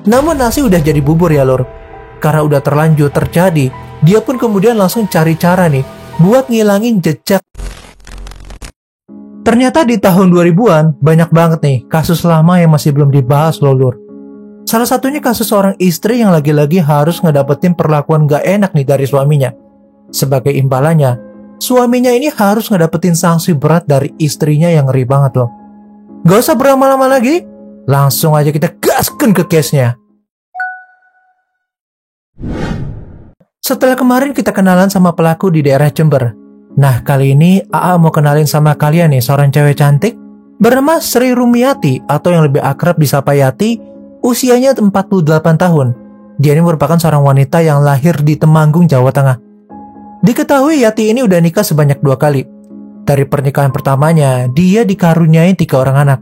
Namun nasi udah jadi bubur ya lur. Karena udah terlanjur terjadi, dia pun kemudian langsung cari cara nih buat ngilangin jejak. Ternyata di tahun 2000-an banyak banget nih kasus lama yang masih belum dibahas loh lur. Salah satunya kasus seorang istri yang lagi-lagi harus ngedapetin perlakuan gak enak nih dari suaminya. Sebagai imbalannya, suaminya ini harus ngedapetin sanksi berat dari istrinya yang ngeri banget loh. Gak usah berlama-lama lagi, langsung aja kita gaskan ke case-nya. Setelah kemarin kita kenalan sama pelaku di daerah Jember. Nah kali ini AA mau kenalin sama kalian nih seorang cewek cantik bernama Sri Rumiati atau yang lebih akrab disapa Yati. Usianya 48 tahun. Dia ini merupakan seorang wanita yang lahir di Temanggung, Jawa Tengah. Diketahui Yati ini udah nikah sebanyak 2 kali. Dari pernikahan pertamanya, dia dikaruniai 3 orang anak.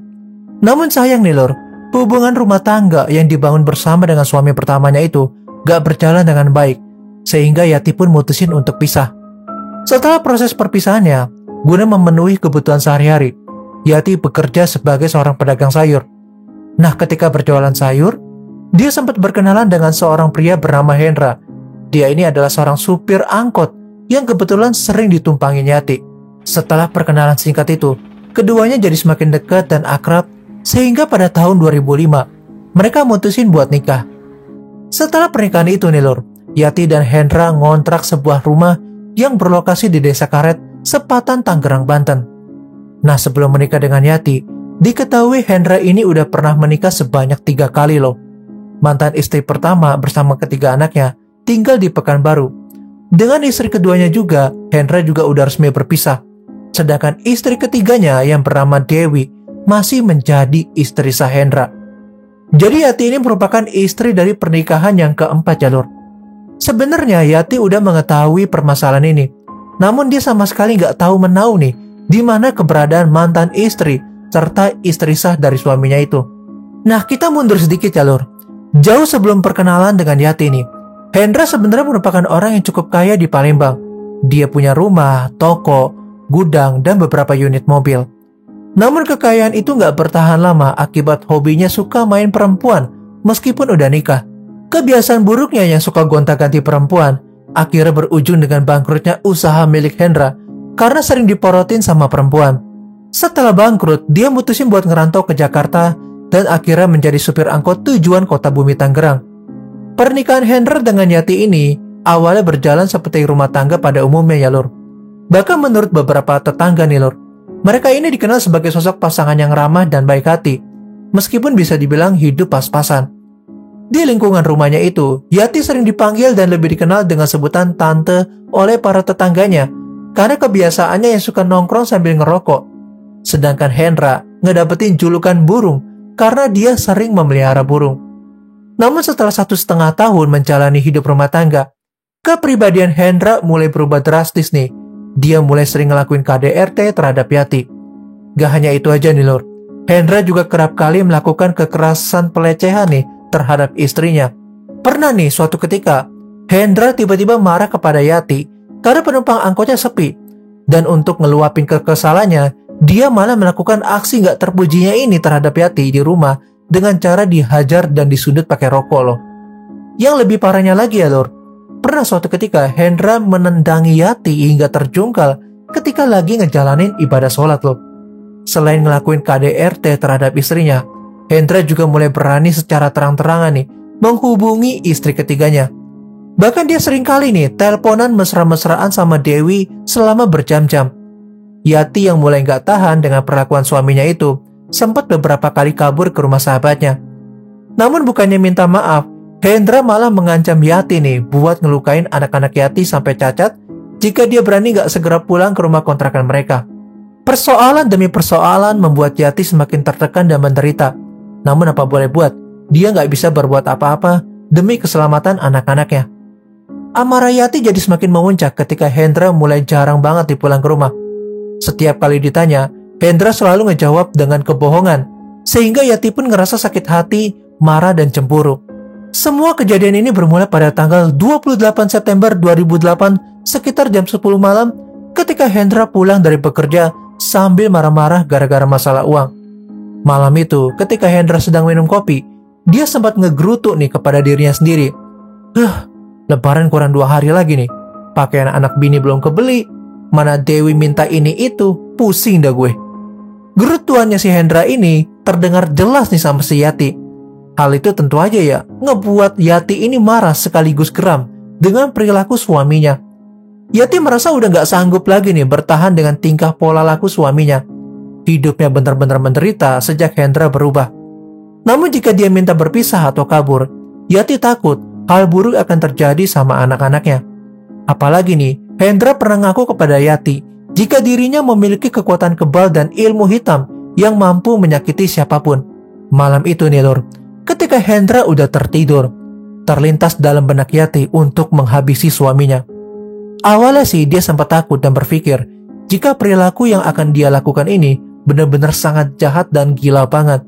Namun sayang nih lor, hubungan rumah tangga yang dibangun bersama dengan suami pertamanya itu gak berjalan dengan baik. Sehingga Yati pun mutusin untuk pisah. Setelah proses perpisahannya, guna memenuhi kebutuhan sehari-hari, Yati bekerja sebagai seorang pedagang sayur. Nah, ketika berjualan sayur, dia sempat berkenalan dengan seorang pria bernama Hendra. Dia ini adalah seorang supir angkot yang kebetulan sering ditumpangi Yati. Setelah perkenalan singkat itu, keduanya jadi semakin dekat dan akrab, sehingga pada tahun 2005, mereka mutusin buat nikah. Setelah pernikahan itu nih lor, Yati dan Hendra ngontrak sebuah rumah yang berlokasi di Desa Karet, Sepatan, Tangerang, Banten. Nah, sebelum menikah dengan Yati, diketahui Hendra ini udah pernah menikah sebanyak 3 kali loh. Mantan istri pertama bersama ketiga anaknya tinggal di Pekanbaru. Dengan istri keduanya juga, Hendra juga udah resmi berpisah. Sedangkan istri ketiganya yang bernama Dewi masih menjadi istri sah Hendra. Jadi Yati ini merupakan istri dari pernikahan yang keempat jalur. Sebenarnya Yati udah mengetahui permasalahan ini. Namun dia sama sekali gak tahu menau nih di mana keberadaan mantan istri serta istri sah dari suaminya itu. Nah, kita mundur sedikit ya lur. Jauh sebelum perkenalan dengan Yati nih, Hendra sebenarnya merupakan orang yang cukup kaya di Palembang. Dia punya rumah, toko, gudang, dan beberapa unit mobil. Namun kekayaan itu nggak bertahan lama akibat hobinya suka main perempuan meskipun udah nikah. Kebiasaan buruknya yang suka gonta-ganti perempuan akhirnya berujung dengan bangkrutnya usaha milik Hendra karena sering diporotin sama perempuan. Setelah bangkrut, dia mutusin buat ngerantau ke Jakarta dan akhirnya menjadi supir angkot tujuan Kota Bumi Tangerang. Pernikahan Hendra dengan Yati ini awalnya berjalan seperti rumah tangga pada umumnya ya lur. Bahkan menurut beberapa tetangga nih lur, mereka ini dikenal sebagai sosok pasangan yang ramah dan baik hati, meskipun bisa dibilang hidup pas-pasan. Di lingkungan rumahnya itu, Yati sering dipanggil dan lebih dikenal dengan sebutan tante oleh para tetangganya karena kebiasaannya yang suka nongkrong sambil ngerokok. Sedangkan Hendra ngedapetin julukan burung karena dia sering memelihara burung. Namun setelah 1,5 tahun menjalani hidup rumah tangga, kepribadian Hendra mulai berubah drastis nih. Dia mulai sering ngelakuin KDRT terhadap Yati. Gak hanya itu aja nih lor, Hendra juga kerap kali melakukan kekerasan pelecehan nih terhadap istrinya. Pernah nih suatu ketika, Hendra tiba-tiba marah kepada Yati karena penumpang angkotnya sepi. Dan untuk ngeluapin kekesalannya, dia malah melakukan aksi gak terpujinya ini terhadap Yati di rumah dengan cara dihajar dan disundut pakai rokok loh. Yang lebih parahnya lagi ya lor, pernah suatu ketika Hendra menendangi Yati hingga terjungkal ketika lagi ngejalanin ibadah sholat loh. Selain ngelakuin KDRT terhadap istrinya, Hendra juga mulai berani secara terang-terangan nih menghubungi istri ketiganya. Bahkan dia sering kali nih teleponan mesra-mesraan sama Dewi selama berjam-jam. Yati yang mulai gak tahan dengan perlakuan suaminya itu sempat beberapa kali kabur ke rumah sahabatnya. Namun bukannya minta maaf, Hendra malah mengancam Yati nih buat ngelukain anak-anak Yati sampai cacat jika dia berani gak segera pulang ke rumah kontrakan mereka. Persoalan demi persoalan membuat Yati semakin tertekan dan menderita. Namun apa boleh buat, dia gak bisa berbuat apa-apa demi keselamatan anak-anaknya. Amarah Yati jadi semakin memuncak ketika Hendra mulai jarang banget dipulang ke rumah. Setiap kali ditanya, Hendra selalu ngejawab dengan kebohongan, sehingga Yati pun ngerasa sakit hati, marah dan cemburu. Semua kejadian ini bermula pada tanggal 28 September 2008 sekitar jam 10 malam ketika Hendra pulang dari bekerja sambil marah-marah gara-gara masalah uang. Malam itu, ketika Hendra sedang minum kopi, dia sempat ngegerutu nih kepada dirinya sendiri. Lebaran kurang 2 hari lagi nih. Pakaian anak bini belum kebeli. Mana Dewi minta ini itu, pusing dah gue. Gerutuannya si Hendra ini terdengar jelas nih sama si Yati. Hal itu tentu aja ya ngebuat Yati ini marah sekaligus geram dengan perilaku suaminya. Yati merasa udah gak sanggup lagi nih bertahan dengan tingkah pola laku suaminya. Hidupnya benar-benar menderita sejak Hendra berubah. Namun jika dia minta berpisah atau kabur, Yati takut hal buruk akan terjadi sama anak-anaknya. Apalagi nih, Hendra pernah ngaku kepada Yati jika dirinya memiliki kekuatan kebal dan ilmu hitam yang mampu menyakiti siapapun. Malam itu nih lur, ketika Hendra udah tertidur, terlintas dalam benak Yati untuk menghabisi suaminya. Awalnya sih dia sempat takut dan berpikir jika perilaku yang akan dia lakukan ini benar-benar sangat jahat dan gila banget.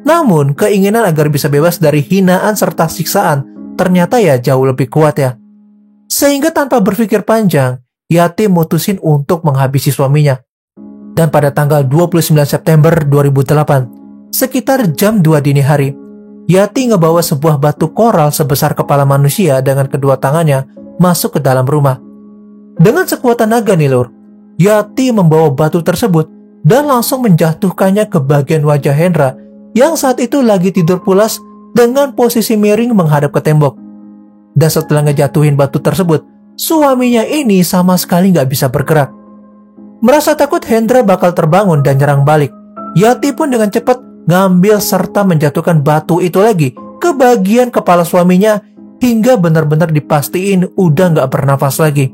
Namun keinginan agar bisa bebas dari hinaan serta siksaan ternyata ya jauh lebih kuat ya. Sehingga tanpa berpikir panjang, Yati mutusin untuk menghabisi suaminya. Dan pada tanggal 29 September 2008, sekitar jam 2 dini hari, Yati ngebawa sebuah batu koral sebesar kepala manusia dengan kedua tangannya masuk ke dalam rumah. Dengan sekuatan naga nih lur, Yati membawa batu tersebut dan langsung menjatuhkannya ke bagian wajah Hendra yang saat itu lagi tidur pulas dengan posisi miring menghadap ke tembok. Dan setelah ngejatuhin batu tersebut, suaminya ini sama sekali gak bisa bergerak. Merasa takut Hendra bakal terbangun dan nyerang balik, Yati pun dengan cepat ngambil serta menjatuhkan batu itu lagi ke bagian kepala suaminya hingga benar-benar dipastiin udah gak bernafas lagi.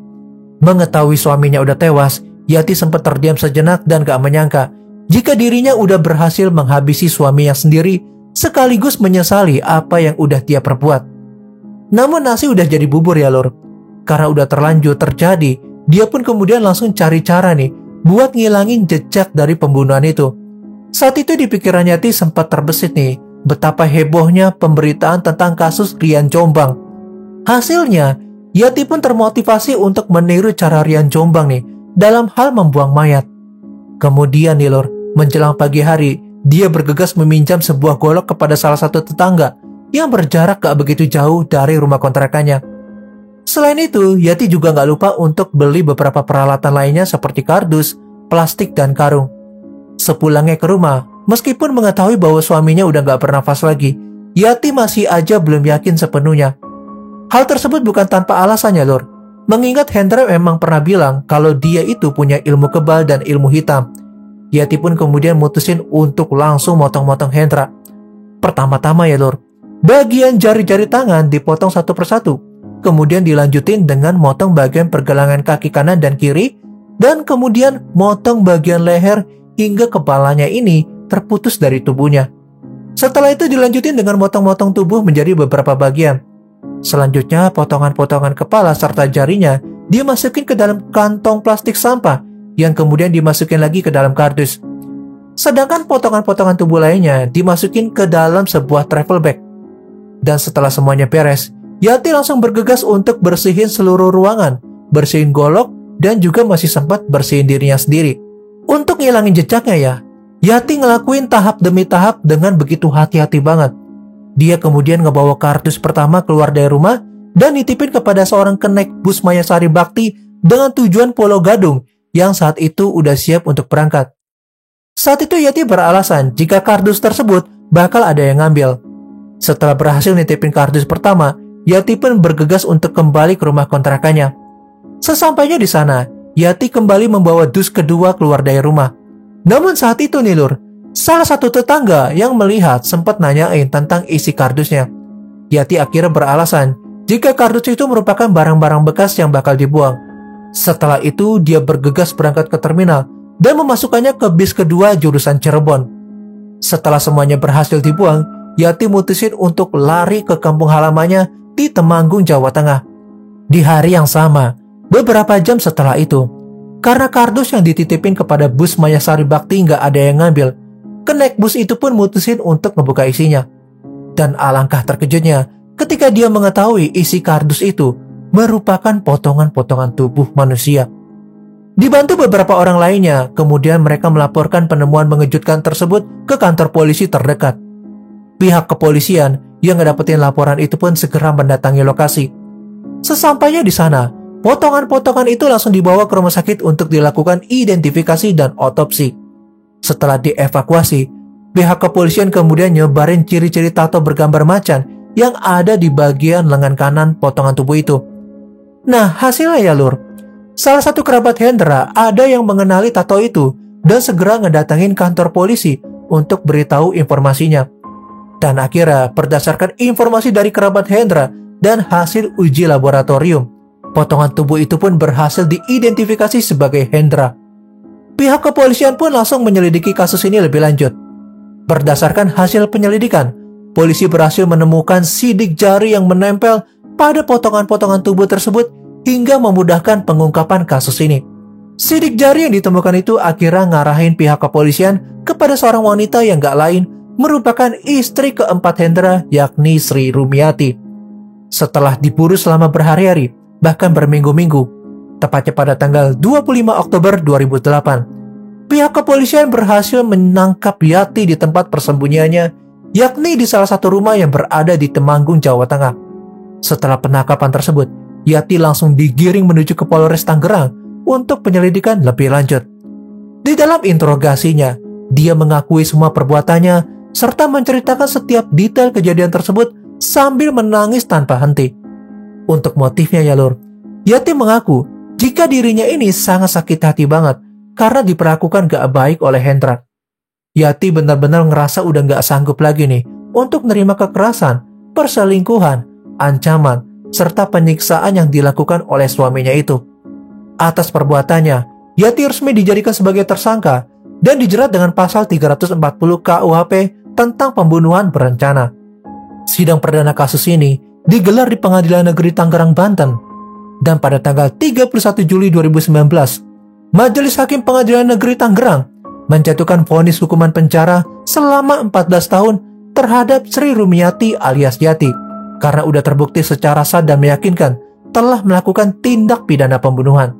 Mengetahui suaminya udah tewas, Yati sempat terdiam sejenak dan gak menyangka jika dirinya udah berhasil menghabisi suaminya sendiri sekaligus menyesali apa yang udah dia perbuat. Namun nasi udah jadi bubur ya lor. Karena udah terlanjur terjadi, dia pun kemudian langsung cari cara nih buat ngilangin jejak dari pembunuhan itu. Saat itu di pikiran Yati sempat terbesit nih betapa hebohnya pemberitaan tentang kasus Rian Jombang. Hasilnya, Yati pun termotivasi untuk meniru cara Rian Jombang nih dalam hal membuang mayat. Kemudian nih lor, menjelang pagi hari, dia bergegas meminjam sebuah golok kepada salah satu tetangga yang berjarak gak begitu jauh dari rumah kontrakannya. Selain itu, Yati juga gak lupa untuk beli beberapa peralatan lainnya seperti kardus, plastik, dan karung. Sepulangnya ke rumah, meskipun mengetahui bahwa suaminya udah gak bernafas lagi, Yati masih aja belum yakin sepenuhnya. Hal tersebut bukan tanpa alasannya lor, mengingat Hendra memang pernah bilang kalau dia itu punya ilmu kebal dan ilmu hitam. Yati pun kemudian mutusin untuk langsung motong-motong Hendra. Pertama-tama ya lor, bagian jari-jari tangan dipotong satu persatu, kemudian dilanjutin dengan motong bagian pergelangan kaki kanan dan kiri, dan kemudian motong bagian leher hingga kepalanya ini terputus dari tubuhnya. Setelah itu dilanjutin dengan motong-motong tubuh menjadi beberapa bagian. Selanjutnya potongan-potongan kepala serta jarinya dimasukin ke dalam kantong plastik sampah yang kemudian dimasukin lagi ke dalam kardus. Sedangkan potongan-potongan tubuh lainnya dimasukin ke dalam sebuah travel bag. Dan setelah semuanya beres, Yati langsung bergegas untuk bersihin seluruh ruangan, bersihin golok, dan juga masih sempat bersihin dirinya sendiri. Untuk ngilangin jejaknya ya, Yati ngelakuin tahap demi tahap dengan begitu hati-hati banget. Dia kemudian ngebawa kardus pertama keluar dari rumah dan nitipin kepada seorang kenek bus Mayasari Bakti dengan tujuan Pulau Gadung yang saat itu udah siap untuk berangkat. Saat itu Yati beralasan jika kardus tersebut bakal ada yang ngambil. Setelah berhasil nitipin kardus pertama, Yati pun bergegas untuk kembali ke rumah kontrakannya. Sesampainya di sana, Yati kembali membawa dus kedua keluar dari rumah. Namun saat itu nih lur, salah satu tetangga yang melihat sempat nanyain tentang isi kardusnya. Yati akhirnya beralasan jika kardus itu merupakan barang-barang bekas yang bakal dibuang. Setelah itu dia bergegas berangkat ke terminal dan memasukkannya ke bis kedua jurusan Cirebon. Setelah semuanya berhasil dibuang, Yati mutusin untuk lari ke kampung halamannya di Temanggung, Jawa Tengah. Di hari yang sama, beberapa jam setelah itu, karena kardus yang dititipin kepada bus Mayasari Bakti nggak ada yang ngambil, kenek bus itu pun mutusin untuk ngebuka isinya. Dan alangkah terkejutnya ketika dia mengetahui isi kardus itu merupakan potongan-potongan tubuh manusia. Dibantu beberapa orang lainnya, kemudian mereka melaporkan penemuan mengejutkan tersebut ke kantor polisi terdekat. Pihak kepolisian yang ngedapetin laporan itu pun segera mendatangi lokasi. Sesampainya di sana, potongan-potongan itu langsung dibawa ke rumah sakit untuk dilakukan identifikasi dan otopsi. Setelah dievakuasi, pihak kepolisian kemudian nyebarin ciri-ciri tato bergambar macan yang ada di bagian lengan kanan potongan tubuh itu. Nah, hasilnya ya lur, salah satu kerabat Hendra ada yang mengenali tato itu dan segera ngedatangin kantor polisi untuk beritahu informasinya. Dan akhirnya, berdasarkan informasi dari kerabat Hendra dan hasil uji laboratorium, potongan tubuh itu pun berhasil diidentifikasi sebagai Hendra. Pihak kepolisian pun langsung menyelidiki kasus ini lebih lanjut. Berdasarkan hasil penyelidikan, polisi berhasil menemukan sidik jari yang menempel pada potongan-potongan tubuh tersebut hingga memudahkan pengungkapan kasus ini. Sidik jari yang ditemukan itu akhirnya ngarahin pihak kepolisian kepada seorang wanita yang gak lain merupakan istri keempat Hendra, yakni Sri Rumiati. Setelah diburu selama berhari-hari, bahkan berminggu-minggu, tepatnya pada tanggal 25 Oktober 2008, pihak kepolisian berhasil menangkap Yati di tempat persembunyiannya, yakni di salah satu rumah yang berada di Temanggung, Jawa Tengah. Setelah penangkapan tersebut, Yati langsung digiring menuju ke Polres Tangerang untuk penyelidikan lebih lanjut. Di dalam interogasinya, dia mengakui semua perbuatannya serta menceritakan setiap detail kejadian tersebut sambil menangis tanpa henti. Untuk motifnya ya lur, Yati mengaku jika dirinya ini sangat sakit hati banget karena diperlakukan gak baik oleh Hendra. Yati benar-benar ngerasa udah gak sanggup lagi nih untuk menerima kekerasan, perselingkuhan, ancaman, serta penyiksaan yang dilakukan oleh suaminya itu. Atas perbuatannya, Yati resmi dijadikan sebagai tersangka dan dijerat dengan pasal 340 KUHP tentang pembunuhan berencana. Sidang perdana kasus ini digelar di Pengadilan Negeri Tangerang, Banten. Dan pada tanggal 31 Juli 2019, Majelis Hakim Pengadilan Negeri Tangerang menjatuhkan vonis hukuman penjara selama 14 tahun terhadap Sri Rumiati alias Yati karena udah terbukti secara sah dan meyakinkan telah melakukan tindak pidana pembunuhan.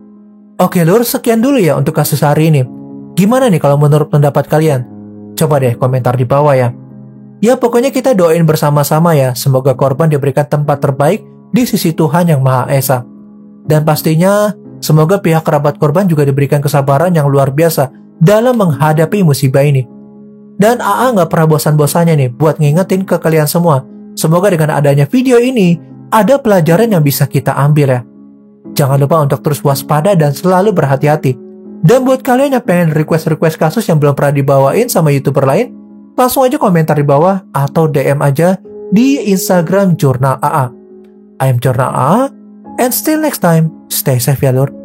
Oke lur, sekian dulu ya untuk kasus hari ini. Gimana nih kalau menurut pendapat kalian? Coba deh komentar di bawah ya. Ya pokoknya kita doain bersama-sama ya, semoga korban diberikan tempat terbaik di sisi Tuhan Yang Maha Esa. Dan pastinya semoga pihak kerabat korban juga diberikan kesabaran yang luar biasa dalam menghadapi musibah ini. Dan AA nggak pernah bosan-bosannya nih buat ngingetin ke kalian semua. Semoga dengan adanya video ini ada pelajaran yang bisa kita ambil ya. Jangan lupa untuk terus waspada dan selalu berhati-hati. Dan buat kalian yang pengen request-request kasus yang belum pernah dibawain sama YouTuber lain, langsung aja komentar di bawah atau DM aja di Instagram Jurnal AA. I am Jurnal AA, and still next time, stay safe ya lur.